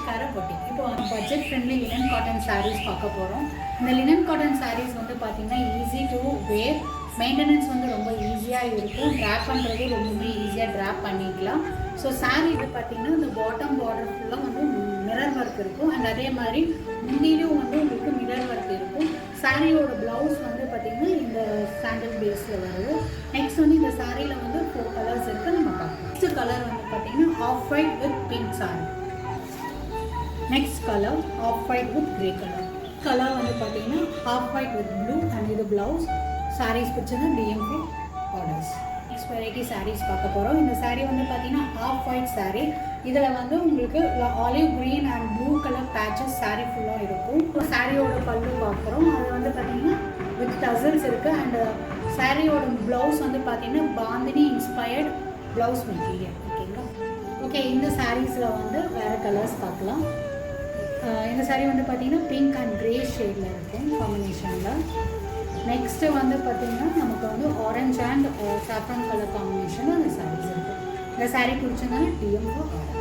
தனிஷ்கார boutique. இப்போ budget friendly linen cotton saris பார்க்க போகிறோம். இந்த லினன் காட்டன் சாரீஸ் வந்து பார்த்திங்கன்னா ஈஸி டு வேர், மெயின்டெனன்ஸ் வந்து ரொம்ப ஈஸியாக இருக்கும், ட்ராப் பண்ணுறது ரொம்பவே ஈஸியாக ட்ராப் பண்ணிக்கலாம். ஸோ சாரீ இது பார்த்திங்கன்னா இந்த பாட்டம் பார்டர் ஃபுல்லாக வந்து மிரர் ஒர்க் இருக்கும் அண்ட் அதே மாதிரி முன்னிலும் வந்து உங்களுக்கு மிரர் ஒர்க் இருக்கும். சாரியோட ப்ளவுஸ் வந்து பார்த்திங்கன்னா இந்த சாண்டல் பேஸில் வருது. நெக்ஸ்ட் வந்து இந்த சாரியில் வந்து 4 கலர்ஸ் இருக்குது, நம்ம பார்க்கலாம். நெக்ஸ்ட் கலர் வந்து பார்த்திங்கன்னா off white with pink sari. Next colour off white with grey colour. Colour வந்து பார்த்திங்கன்னா off white with blue and இது ப்ளவுஸ். சாரீஸ் பிடிச்சது டிஎம்கே ஆர்டர்ஸ். நெக்ஸ்ட் வெரைட்டி சாரீஸ் பார்க்க போகிறோம். இந்த சாரீ வந்து பார்த்திங்கன்னா ஆஃப் ஒயிட் சாரீ. இதில் வந்து உங்களுக்கு olive green and blue colour patches sari ஃபுல்லாக இருக்கும். இப்போ சாரியோட பல்லு பார்க்குறோம். அது வந்து பார்த்திங்கன்னா வித் டசல்ஸ் இருக்குது அண்ட் சாரியோட ப்ளவுஸ் வந்து பார்த்திங்கன்னா பாந்தினி இன்ஸ்பயர்ட் ப்ளவுஸ் மெட்டீரியல். ஓகேங்களா? ஓகே, இந்த சாரீஸில் வந்து வேறு கலர்ஸ் பார்க்கலாம். இந்த சாரீ வந்து பார்த்திங்கன்னா பிங்க் அண்ட் க்ரே ஷேடில் இருக்கும் காம்பினேஷனில். நெக்ஸ்ட்டு வந்து பார்த்திங்கன்னா நமக்கு வந்து ஆரஞ்ச் அண்ட் சாஃப்ரான் கலர் காம்பினேஷனில் அந்த சாரீஸ் இருக்குது. இந்த சாரீ பிடிச்சதுனால டிஎம்கோ ஆர்டர்.